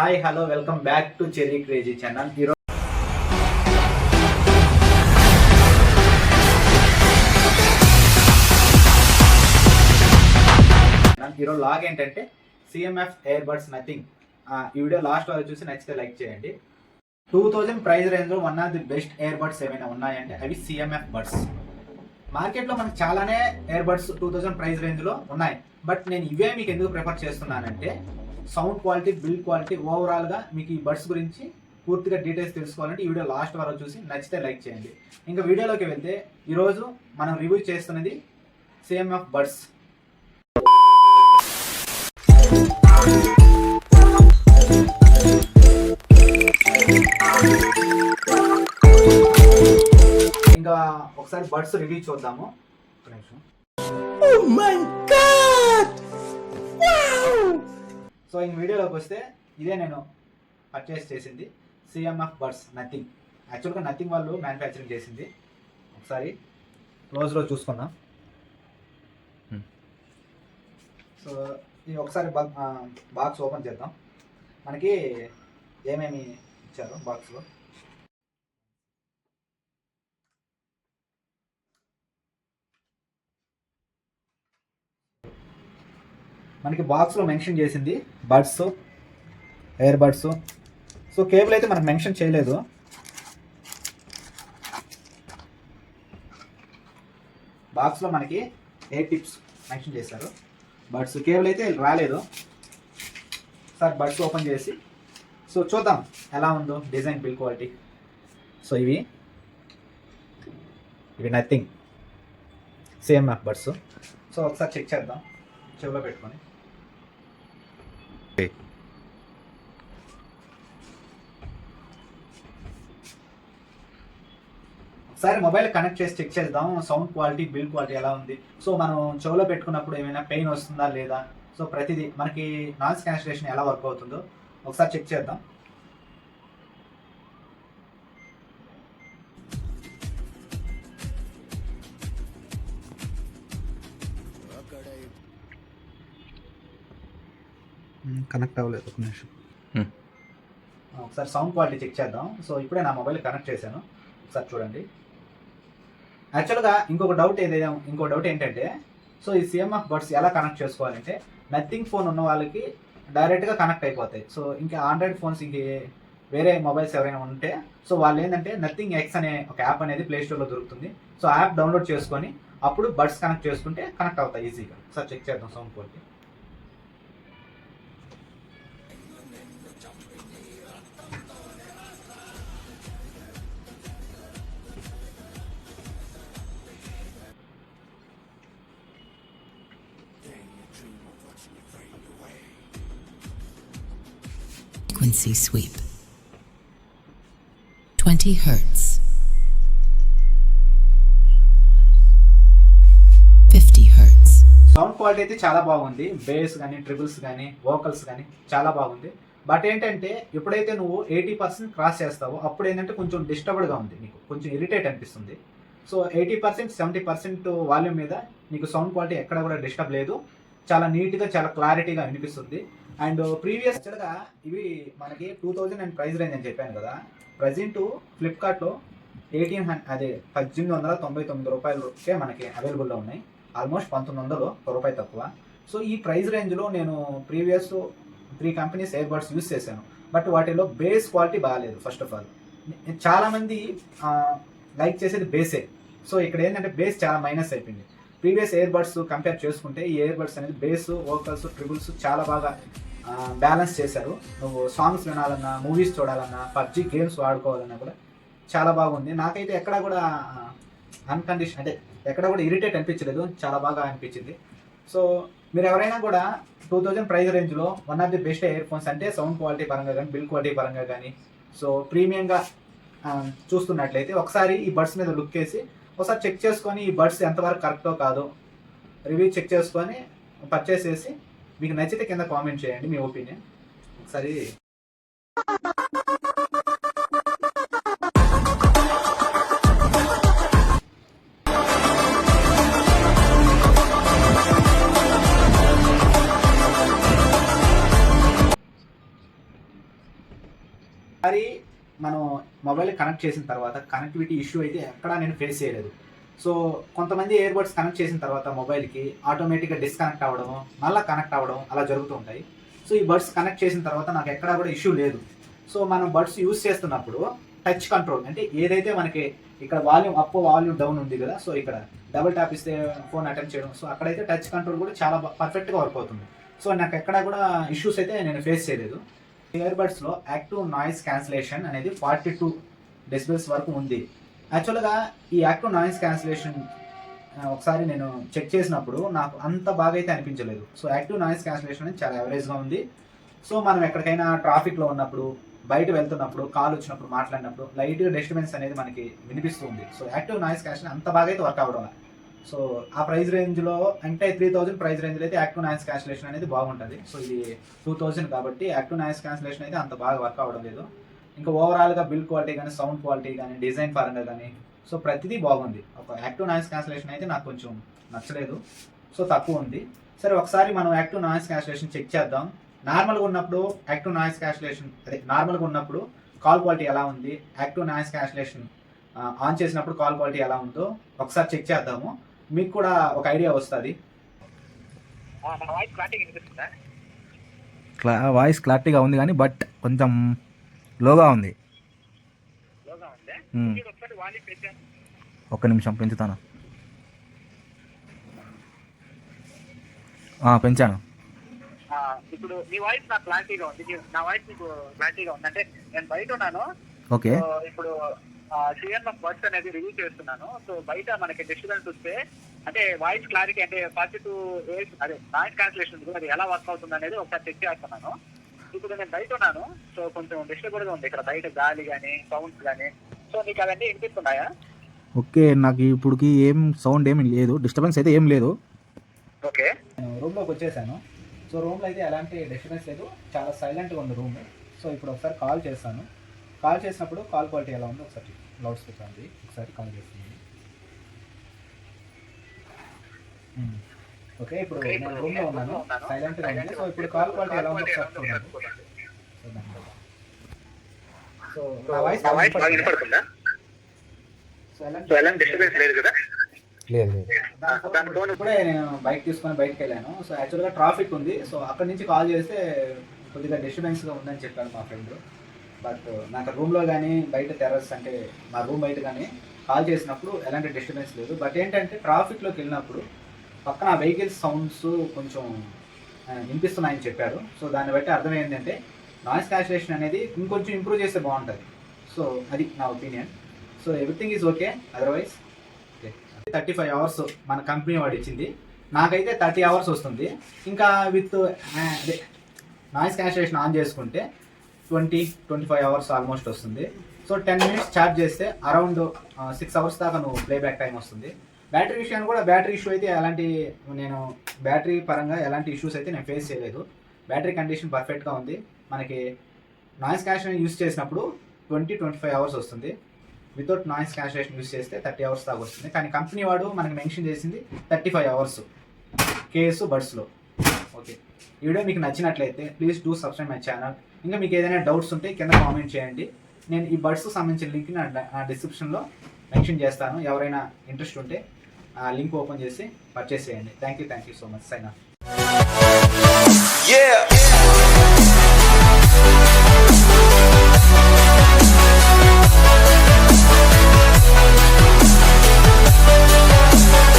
Hi hello welcome back to cherry crazy channel. ఈరోజు log ఏంటంటే CMF ear buds nothing. ఈ video last వరకు చూసి నచ్చితే లైక్ చేయండి. 2000 ప్రైస్ రేంజ్లో one of the best ear buds ఏమైనా ఉన్నాయంటే అవి సిఎంఎఫ్ బడ్స్. మార్కెట్లో మనకు చాలానే ఇయర్ బడ్స్ 2000 ప్రైస్ రేంజ్లో ఉన్నాయి. బట్ నేను ఇవే మీకు ఎందుకు ప్రిఫర్ చేస్తున్నానంటే సౌండ్ క్వాలిటీ, బిల్డ్ క్వాలిటీ, ఓవరాల్గా మీకు ఈ బడ్స్ గురించి పూర్తిగా డీటెయిల్స్ తెలుసుకోవాలంటే ఈ వీడియో లాస్ట్ వరకు చూసి నచ్చితే లైక్ చేయండి. ఇంకా వీడియోలోకి వెళ్తే ఈరోజు మనం రివ్యూ చేస్తున్నది సిఎంఎఫ్ బడ్స్. ఇంకా ఒకసారి బడ్స్ రివ్యూ చూద్దాము. సో ఈ వీడియోలోకి వస్తే ఇదే నేను పర్చేస్ చేసింది సిఎంఎఫ్ బడ్స్ నథింగ్. యాక్చువల్గా నథింగ్ వాళ్ళు మ్యానుఫ్యాక్చరింగ్ చేసింది. ఒకసారి క్లోజ్లో చూసుకుందాం. సో ఇది ఒకసారి బాక్స్ ఓపెన్ చేద్దాం. మనకి ఏమేమి ఇచ్చారు బాక్స్లో. మనకి బాక్స్లో మెన్షన్ చేసింది buds, air buds. So cable అయితే మనకు మెన్షన్ చేయలేదు. బాక్స్లో మనకి 8 టిప్స్ మెన్షన్ చేశారు. బడ్స్ కేబుల్ అయితే రాలేదు. సార్ బడ్స్ ఓపెన్ చేసి సో చూద్దాం ఎలా ఉందో డిజైన్, బిల్డ్ క్వాలిటీ. సో ఇవి నథింగ్ సిఎంఎఫ్ బడ్స్. సో ఒకసారి చెక్ చేద్దాం చెవిలో పెట్టుకొని. ఒకసారి మొబైల్ కనెక్ట్ చేసి చెక్ చేద్దాం సౌండ్ క్వాలిటీ, బిల్డ్ క్వాలిటీ ఎలా ఉంది. సో మనం చెవిలో పెట్టుకున్నప్పుడు ఏమైనా పెయిన్ వస్తుందా లేదా, సో ప్రతిదీ మనకి నాయిస్ క్యాన్సిలేషన్ ఎలా వర్క్ అవుతుందో ఒకసారి చెక్ చేద్దాం. కనెక్ట్ అవ్వలేదు, ఒక నిమిషం. ఒకసారి సౌండ్ క్వాలిటీ చెక్ చేద్దాం. సో ఇప్పుడే నా మొబైల్ కనెక్ట్ చేశాను, ఒకసారి చూడండి. యాక్చువల్గా ఇంకో డౌట్ ఏంటంటే సో ఈ సిఎంఎఫ్ బడ్స్ ఎలా కనెక్ట్ చేసుకోవాలంటే నథింగ్ ఫోన్ ఉన్న వాళ్ళకి డైరెక్ట్గా కనెక్ట్ అయిపోతాయి. సో ఇంకా ఆండ్రాయిడ్ ఫోన్స్ ఇంక వేరే మొబైల్స్ ఎవరైనా ఉంటే సో వాళ్ళు ఏంటంటే నథింగ్ ఎక్స్ అనే ఒక యాప్ అనేది ప్లేస్టోర్లో దొరుకుతుంది. సో యాప్ డౌన్లోడ్ చేసుకొని అప్పుడు బడ్స్ కనెక్ట్ చేసుకుంటే కనెక్ట్ అవుతాయి ఈజీగా. ఒకసారి చెక్ చేద్దాం sound quality. Frequency sweep 20 Hz 50 Hz. Sound quality అయితే చాలా బాగుంది. బేస్ కానీ, ట్రిబుల్స్ కానీ, వోకల్స్ కానీ చాలా బాగుంది. బట్ ఏంటంటే ఎప్పుడైతే నువ్వు 80% క్రాస్ చేస్తావో అప్పుడు ఏంటంటే కొంచెం డిస్టర్బ్డ్గా ఉంది, నీకు కొంచెం ఇరిటేట్ అనిపిస్తుంది. సో 80%, 70% వాల్యూమ్ మీద నీకు సౌండ్ క్వాలిటీ ఎక్కడ కూడా డిస్టర్బ్ లేదు. చాలా నీట్గా, చాలా క్లారిటీగా వినిపిస్తుంది. అండ్ ప్రీవియస్ యాక్చువల్గా ఇవి మనకి 2000 అండ్ ప్రైస్ రేంజ్ అని చెప్పాను కదా. ప్రజెంట్ ఫ్లిప్కార్ట్లో 1899 రూపాయలకే మనకి అవైలబుల్లో ఉన్నాయి. ఆల్మోస్ట్ 1900 రూపాయలు తక్కువ. సో ఈ ప్రైస్ రేంజ్లో నేను previous 3 companies ear buds use చేశాను. బట్ వాటిలో బేస్ క్వాలిటీ బాగాలేదు. ఫస్ట్ ఆఫ్ ఆల్ చాలామంది లైక్ చేసేది బేసే. సో ఇక్కడ ఏంటంటే బేస్ చాలా మైనస్ అయిపోయింది. ప్రీవియస్ ఇయర్ బడ్స్ కంపేర్ చేసుకుంటే ఈ ఇయర్ బడ్స్ అనేది బేస్, వోకల్స్, ట్రిబుల్స్ చాలా బాగా బ్యాలెన్స్ చేశారు. నువ్వు సాంగ్స్ వినాలన్నా, మూవీస్ చూడాలన్నా, పబ్జీ గేమ్స్ ఆడుకోవాలన్నా కూడా చాలా బాగుంది. నాకైతే ఎక్కడ కూడా అన్కండిషన్ అంటే ఎక్కడ కూడా ఇరిటేట్ అనిపించలేదు, చాలా బాగా అనిపించింది. సో మీరు ఎవరైనా కూడా 2000 ప్రైస్ రేంజ్లో one of the best ear phones అంటే సౌండ్ క్వాలిటీ పరంగా కానీ, బిల్డ్ క్వాలిటీ పరంగా కానీ, సో ప్రీమియంగా చూస్తున్నట్లయితే ఒకసారి ఈ బడ్స్ మీద లుక్ వేసి ఒకసారి చెక్ చేసుకొని ఈ బడ్స్ ఎంతవరకు కరెక్టో కాదో రివ్యూ చెక్ చేసుకొని పర్చేస్ చేసి మీకు నచ్చితే కింద కామెంట్ చేయండి మీ ఒపీనియన్. ఒకసారి మరి మనం మొబైల్ కనెక్ట్ చేసిన తర్వాత కనెక్టివిటీ ఇష్యూ అయితే ఎక్కడా నేను ఫేస్ చేయలేదు. సో కొంతమంది ఇయర్ బడ్స్ కనెక్ట్ చేసిన తర్వాత మొబైల్కి ఆటోమేటిక్గా డిస్కనెక్ట్ అవ్వడము, మళ్ళీ కనెక్ట్ అవ్వడం అలా జరుగుతూ ఉంటాయి. సో ఈ బడ్స్ కనెక్ట్ చేసిన తర్వాత నాకు ఎక్కడా కూడా ఇష్యూ లేదు. సో మనం బడ్స్ యూజ్ చేస్తున్నప్పుడు టచ్ కంట్రోల్ అంటే ఏదైతే మనకి ఇక్కడ వాల్యూమ్ అప్ వాల్యూమ్ డౌన్ ఉంది కదా, సో ఇక్కడ డబుల్ ట్యాప్ ఇస్తే ఫోన్ అటెండ్ చేయడం, సో అక్కడైతే టచ్ కంట్రోల్ కూడా చాలా పర్ఫెక్ట్గా వర్క్ అవుతుంది. సో నాకు ఎక్కడా కూడా ఇష్యూస్ అయితే నేను ఫేస్ చేయలేదు. ఇయర్ బడ్స్లో యాక్టివ్ నాయిస్ క్యాన్సిలేషన్ అనేది 42 డెసిబెల్స్ వరకు ఉంది. యాక్చువల్గా ఈ యాక్టివ్ నాయిస్ క్యాన్సిలేషన్ ఒకసారి నేను చెక్ చేసినప్పుడు నాకు అంత బాగా అయితే అనిపించలేదు. సో యాక్టివ్ నాయిస్ క్యాన్సిలేషన్ అనేది చాలా యావరేజ్గా ఉంది. సో మనం ఎక్కడికైనా ట్రాఫిక్లో ఉన్నప్పుడు, బయట వెళ్తున్నప్పుడు, కాల్ వచ్చినప్పుడు, మాట్లాడినప్పుడు లైట్గా డిస్టర్బెన్స్ అనేది మనకి వినిపిస్తుంది. సో యాక్టివ్ నాయిస్ క్యాన్సిలేషన్ అంత బాగా అయితే వర్క్ అవ్వడం. సో ఆ ప్రైస్ రేంజ్లో అంటే 3000 ప్రైస్ రేంజ్లో అయితే యాక్టివ్ నాయిస్ క్యాన్సిలేషన్ అనేది బాగుంటుంది. సో ఇది 2000 కాబట్టి యాక్టివ్ నాయిస్ క్యాన్సిలేషన్ అయితే అంత బాగా వర్క్ అవ్వడం లేదు. ఇంకా ఓవరాల్గా బిల్డ్ క్వాలిటీ కానీ, సౌండ్ క్వాలిటీ కానీ, డిజైన్ పరంగా కానీ సో ప్రతిదీ బాగుంది. ఒక యాక్టివ్ నాయిస్ క్యాన్సిలేషన్ అయితే నాకు కొంచెం నచ్చలేదు. సో తక్కువ ఉంది. సరే ఒకసారి మనం యాక్టివ్ నాయిస్ క్యాన్సిలేషన్ చెక్ చేద్దాం. నార్మల్గా ఉన్నప్పుడు యాక్టివ్ నాయిస్ క్యాన్సిలేషన్ నార్మల్గా ఉన్నప్పుడు కాల్ క్వాలిటీ ఎలా ఉంది, యాక్టివ్ నాయిస్ క్యాన్సిలేషన్ ఆన్ చేసినప్పుడు కాల్ క్వాలిటీ ఎలా ఉందో ఒకసారి చెక్ చేద్దాము. మీకు కూడా ఒక ఐడియా వస్తుంది. వాయిస్ క్లారిటీగా ఉంది కానీ బట్ కొంచెం లోగా ఉంది. ఒక్క నిమిషం పెంచుతాను. పెంచాను. ఇప్పుడు మీ వాయిస్ నాకు క్లారిటీగా ఉంది. నా వాయిస్ మీకు క్లారిటీగా ఉంది అంటే నేను బయట ఉన్నాను. ఓకే. ఇప్పుడు సిఎన్ఎఫ్ బడ్స్ అనేది రివ్యూ చేస్తున్నాను. సో బయట మనకి డిస్టర్బెన్స్ వస్తే అంటే వాయిస్ క్లారిటీ అంటే 42 అదే నాయిస్ క్యాన్సిలేషన్ అది ఎలా వర్క్ అవుతుంది అనేది ఒకసారి చెక్ చేస్తున్నాను. ఇప్పుడు నేను బయట ఉన్నాను. సో కొంచెం డిస్టర్బెన్స్గా ఉంది ఇక్కడ బయట గాలి కానీ సౌండ్స్ కానీ. సో నీకు అవన్నీ వినిపిస్తున్నాయా? ఓకే, నాకు ఇప్పుడుకి ఏం సౌండ్ ఏమి లేదు, డిస్టర్బెన్స్ అయితే ఏం లేదు. ఓకే, నేను రూమ్లోకి వచ్చేసాను. సో రూమ్లో అయితే ఎలాంటి డిస్టర్బెన్స్ లేదు, చాలా సైలెంట్గా ఉంది రూమ్. సో ఇప్పుడు ఒకసారి కాల్ చేస్తాను. కాల్ చేసినప్పుడు కాల్ క్వాలిటీ ఎలా ఉందో ఒకసారి లౌడ్ స్పీకర్ ఉంది, ఒకసారి కాల్ చేస్తుంది. ఓకే, ఇప్పుడు నేను రూమ్లో ఉన్నాను, సైలెంట్గా ఉంది. సో ఇప్పుడు కాల్ క్వాలిటీ ఎలా ఉందో ఒకసారి చూడండి. సో నా వాయిస్ వినపడుతుందా? సో ఎలాంటి డిస్టర్బెన్స్ లేదు కదా? ఇప్పుడే నేను బైక్ తీసుకొని బయటకు వెళ్ళాను. సో యాక్చువల్గా ట్రాఫిక్ ఉంది. సో అక్కడి నుంచి కాల్ చేస్తే కొద్దిగా డిస్టర్బెన్స్గా ఉందని చెప్పాడు మా ఫ్రెండ్. బట్ నాకు రూమ్లో కానీ బయట టెర్రస్ అంటే మా రూమ్ బయట కానీ కాల్ చేసినప్పుడు ఎలాంటి డిస్టర్బెన్స్ లేదు. బట్ ఏంటంటే ట్రాఫిక్లోకి వెళ్ళినప్పుడు పక్కన వెహికల్స్ సౌండ్స్ కొంచెం వినిపిస్తున్నాయని చెప్పారు. సో దాన్ని బట్టి అర్థం ఏంటంటే నాయిస్ క్యాన్సిలేషన్ అనేది ఇంకొంచెం ఇంప్రూవ్ చేస్తే బాగుంటుంది. సో అది నా opinion. So everything is okay. Otherwise 35 hours మన కంపెనీ వాడు ఇచ్చింది, నాకైతే 30 అవర్స్ వస్తుంది. ఇంకా విత్ అదే నాయిస్ క్యాన్సిలేషన్ ఆన్ చేసుకుంటే 20-25 అవర్స్ ఆల్మోస్ట్ వస్తుంది. సో 10 మినిట్స్ ఛార్జ్ చేస్తే అరౌండ్ 6 అవర్స్ దాకా నువ్వు ప్లేబ్యాక్ టైం వస్తుంది. బ్యాటరీ విషయాన్ని కూడా బ్యాటరీ ఇష్యూ అయితే నేను బ్యాటరీ పరంగా ఎలాంటి ఇష్యూస్ అయితే నేను ఫేస్ చేయలేదు. బ్యాటరీ కండిషన్ పర్ఫెక్ట్గా ఉంది. మనకి నాయిస్ క్యాన్సిలేషన్ యూస్ చేసినప్పుడు 20-25 అవర్స్ వస్తుంది. వితౌట్ నాయిస్ క్యాన్సిలేషన్ యూస్ చేస్తే 30 అవర్స్ దాకా వస్తుంది. కానీ కంపెనీ వాడు మనకి మెన్షన్ చేసింది 35 అవర్స్ కేఎస్ బడ్స్లో. ఓకే, ఈ వీడియో మీకు నచ్చినట్లయితే please do subscribe my channel. ఇంకా మీకు ఏదైనా డౌట్స్ ఉంటే కింద కామెంట్ చేయండి. నేను ఈ బడ్స్ సంబంధించిన లింక్ నా డిస్క్రిప్షన్లో మెన్షన్ చేస్తాను. ఎవరైనా ఇంట్రెస్ట్ ఉంటే ఆ లింక్ ఓపెన్ చేసి పర్చేస్ చేయండి. Thank you so much. Sign of.